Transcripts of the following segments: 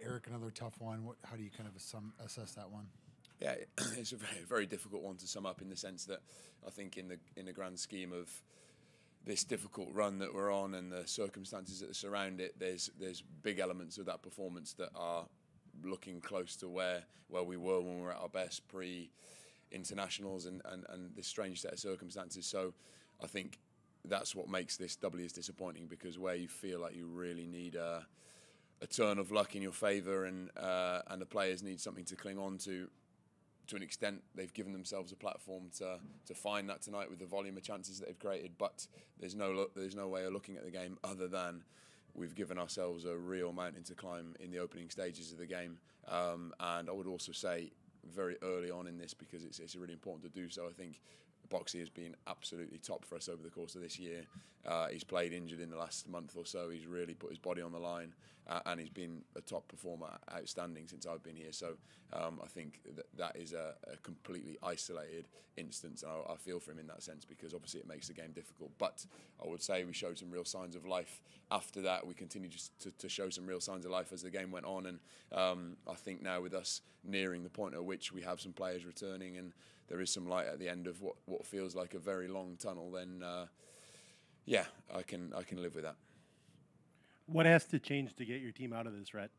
Eric, another tough one. How do you kind of assess that one? Yeah, it's a very, very difficult one to sum up in the sense that I think in the grand scheme of this difficult run that we're on and the circumstances that surround it, there's big elements of that performance that are looking close to where we were when we were at our best pre-internationals and this strange set of circumstances. So I think that's what makes this doubly as disappointing, because where you feel like you really need a turn of luck in your favour and the players need something to cling on to an extent, they've given themselves a platform to find that tonight with the volume of chances that they've created. But there's no way of looking at the game other than we've given ourselves a real mountain to climb in the opening stages of the game. And I would also say very early on in this, because it's really important to do so, I think Boxy has been absolutely top for us over the course of this year. He's played injured in the last month or so. He's really put his body on the line, and he's been a top performer, outstanding since I've been here. So I think that is a completely isolated instance, and I feel for him in that sense, because obviously it makes the game difficult. But I would say we showed some real signs of life after that. We continued to show some real signs of life as the game went on, and I think now with us nearing the point at which we have some players returning and there is some light at the end of what feels like a very long tunnel, then yeah, I can live with that. What has to change to get your team out of this rut?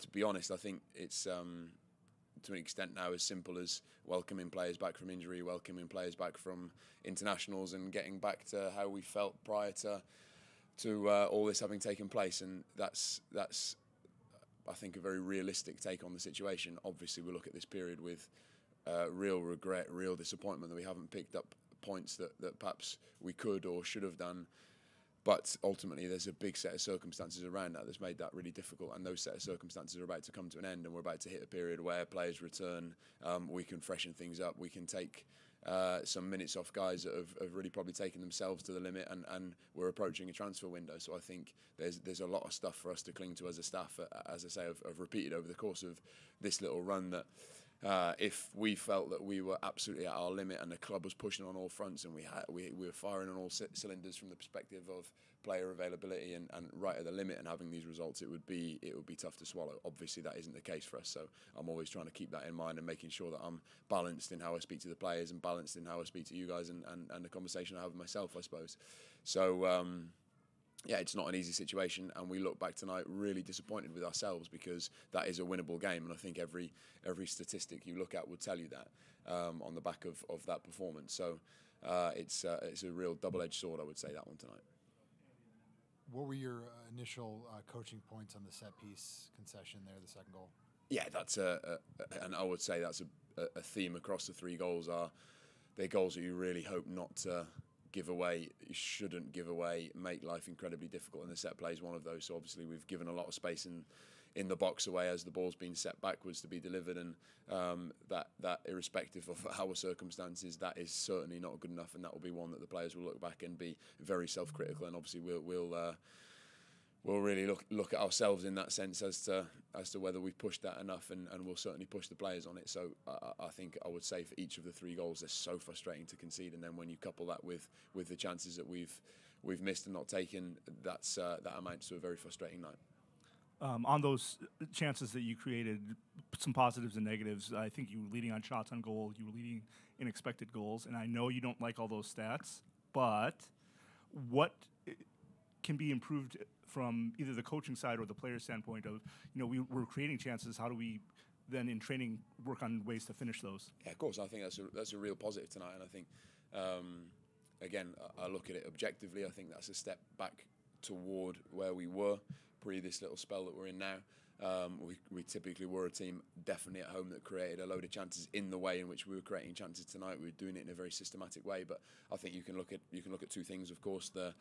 To be honest, I think it's to an extent now as simple as welcoming players back from injury, welcoming players back from internationals, and getting back to how we felt prior to all this having taken place. And that's I think a very realistic take on the situation. Obviously, we look at this period with real regret, real disappointment that we haven't picked up points that perhaps we could or should have done. But ultimately, there's a big set of circumstances around that that's made that really difficult, and those set of circumstances are about to come to an end, and we're about to hit a period where players return. We can freshen things up. We can take some minutes off guys that have really probably taken themselves to the limit, and we're approaching a transfer window. So I think there's a lot of stuff for us to cling to as a staff, as I say, have repeated over the course of this little run, that if we felt that we were absolutely at our limit and the club was pushing on all fronts and we were firing on all cylinders from the perspective of player availability and right at the limit and having these results, it would be tough to swallow. Obviously, that isn't the case for us, so I'm always trying to keep that in mind and making sure that I'm balanced in how I speak to the players and balanced in how I speak to you guys and the conversation I have with myself, I suppose. So yeah, it's not an easy situation, and we look back tonight really disappointed with ourselves, because that is a winnable game, and I think every statistic you look at would tell you that on the back of that performance. So it's a real double-edged sword, I would say, that one tonight. What were your initial coaching points on the set piece concession there, the second goal? Yeah, that's and I would say that's a theme across the three goals. They're goals that you really hope not to give away, you shouldn't give away, make life incredibly difficult, and the set play is one of those. So obviously we've given a lot of space in the box away as the ball's been set backwards to be delivered, and that irrespective of our circumstances, that is certainly not good enough, and that will be one that the players will look back and be very self-critical, and obviously we'll really look at ourselves in that sense as to whether we've pushed that enough, and we'll certainly push the players on it. So I think I would say for each of the three goals, they're so frustrating to concede, and then when you couple that with the chances that we've missed and not taken, that amounts to a very frustrating night. On those chances that you created, some positives and negatives. I think you were leading on shots on goal, you were leading in expected goals, and I know you don't like all those stats, but what can be improved from either the coaching side or the player standpoint of, we're creating chances, how do we then in training work on ways to finish those? Yeah, of course. I think that's a real positive tonight, and I think again, I look at it objectively. I think that's a step back toward where we were pre this little spell that we're in now. We typically were a team definitely at home that created a load of chances in the way in which we were creating chances tonight. We were doing it in a very systematic way, but I think you can look at two things. Of course, the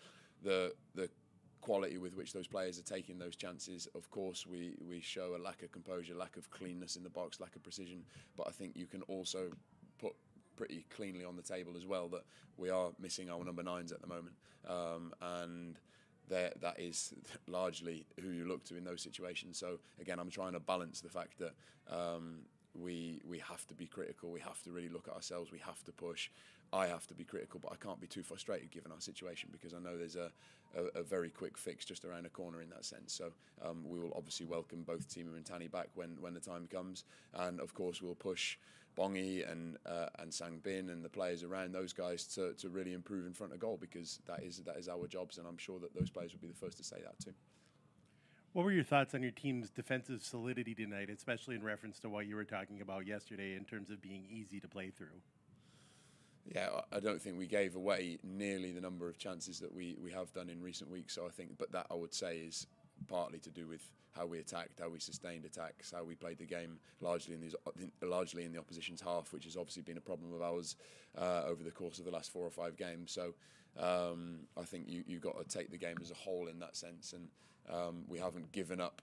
quality with which those players are taking those chances. Of course, we show a lack of composure, lack of cleanness in the box, lack of precision, but I think you can also put pretty cleanly on the table as well that we are missing our number 9s at the moment, and that is largely who you look to in those situations. So again, I'm trying to balance the fact that we have to be critical, we have to really look at ourselves, we have to push. I have to be critical, but I can't be too frustrated given our situation, because I know there's a very quick fix just around the corner in that sense. So we will obviously welcome both Timu and Tani back when the time comes, and of course we'll push Bongi and Sang Bin and the players around those guys to really improve in front of goal, because that is our jobs, and I'm sure that those players will be the first to say that too. What were your thoughts on your team's defensive solidity tonight, especially in reference to what you were talking about yesterday in terms of being easy to play through? Yeah, I don't think we gave away nearly the number of chances that we have done in recent weeks. So I think, but that I would say is partly to do with how we attacked, how we sustained attacks, how we played the game largely in the opposition's half, which has obviously been a problem of ours over the course of the last 4 or 5 games. So I think you've got to take the game as a whole in that sense, and we haven't given up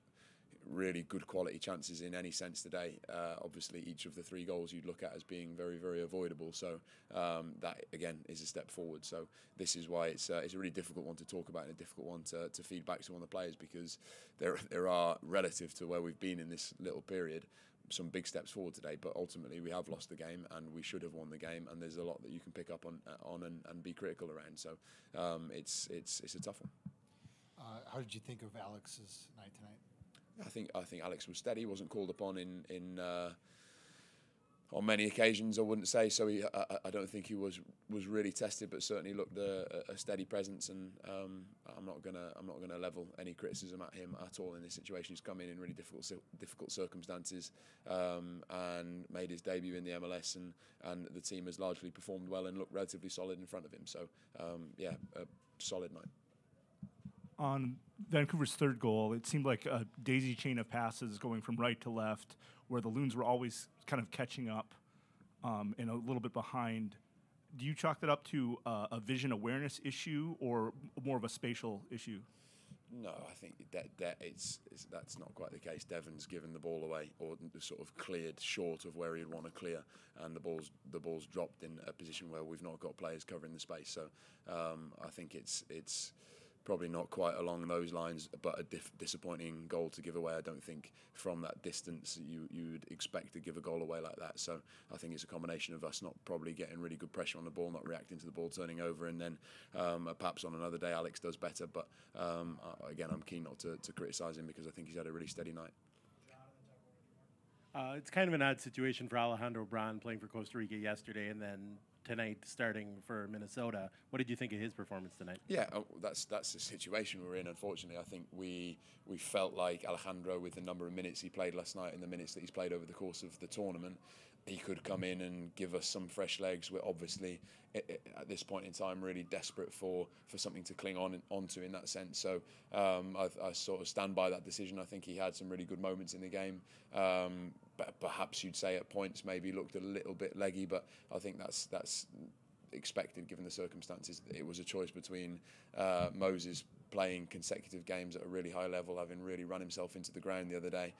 really good quality chances in any sense today. Obviously each of the 3 goals you'd look at as being very, very avoidable, so that again is a step forward. So this is why it's a really difficult one to talk about and a difficult one to feed back to one of the players, because there are, relative to where we've been in this little period, some big steps forward today, but ultimately we have lost the game and we should have won the game, and there's a lot that you can pick up on and be critical around. So it's a tough one. How did you think of Alex's night tonight? I think Alex was steady. Wasn't called upon on many occasions, I wouldn't say. So I don't think he was really tested, but certainly looked a steady presence. And I'm not gonna level any criticism at him at all in this situation. He's come in really difficult circumstances and made his debut in the MLS, and the team has largely performed well and looked relatively solid in front of him. So yeah, a solid night. On Vancouver's 3rd goal, it seemed like a daisy chain of passes going from right to left, where the Loons were always kind of catching up and a little bit behind. Do you chalk that up to a vision awareness issue or more of a spatial issue? No, I think that's not quite the case. Devon's given the ball away, or sort of cleared short of where he'd want to clear, and the ball's dropped in a position where we've not got players covering the space. So I think it's probably not quite along those lines, but a disappointing goal to give away. I don't think from that distance you'd expect to give a goal away like that. So I think it's a combination of us not probably getting really good pressure on the ball, not reacting to the ball turning over, and then perhaps on another day Alex does better. But again, I'm keen not to criticise him, because I think he's had a really steady night. It's kind of an odd situation for Alejandro Bran playing for Costa Rica yesterday and then tonight starting for Minnesota. What did you think of his performance tonight? Yeah, that's the situation we're in, unfortunately. I think we felt like Alejandro, with the number of minutes he played last night and the minutes that he's played over the course of the tournament, he could come in and give us some fresh legs. We're obviously at this point in time really desperate for something to cling onto in that sense. So I sort of stand by that decision. I think he had some really good moments in the game. But perhaps you'd say at points maybe looked a little bit leggy, but I think that's expected given the circumstances. It was a choice between Moses playing consecutive games at a really high level, having really run himself into the ground the other day,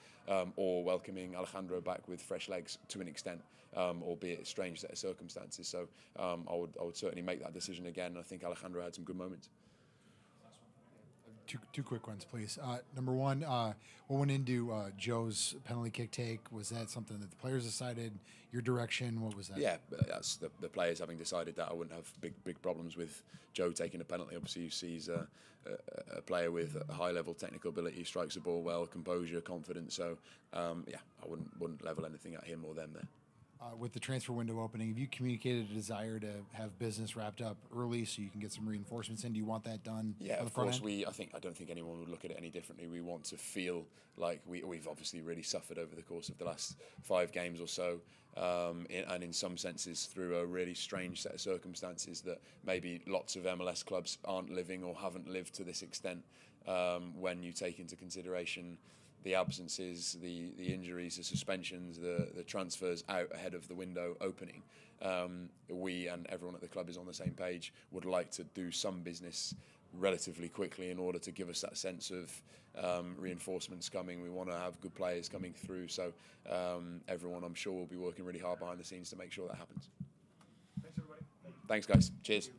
or welcoming Alejandro back with fresh legs to an extent, albeit a strange set of circumstances. So I would certainly make that decision again. I think Alejandro had some good moments. Two quick ones, please. Number one, what went into Joe's penalty kick take? Was that something that the players decided? Your direction? What was that? Yeah, that's the players having decided that. I wouldn't have big problems with Joe taking a penalty. Obviously, you see he's a player with a high level technical ability, strikes the ball well, composure, confidence. So yeah, I wouldn't level anything at him or them there. With the transfer window opening, have you communicated a desire to have business wrapped up early so you can get some reinforcements in? Do you want that done? Yeah, of course. I don't think anyone would look at it any differently. We want to feel like we've obviously really suffered over the course of the last 5 games or so, and in some senses through a really strange set of circumstances that maybe lots of MLS clubs aren't living or haven't lived to this extent. When you take into consideration the absences, the injuries, the suspensions, the transfers out ahead of the window opening, we and everyone at the club is on the same page, would like to do some business relatively quickly in order to give us that sense of reinforcements coming. We want to have good players coming through, so everyone, I'm sure, will be working really hard behind the scenes to make sure that happens. Thanks, everybody. Thanks, guys. Cheers.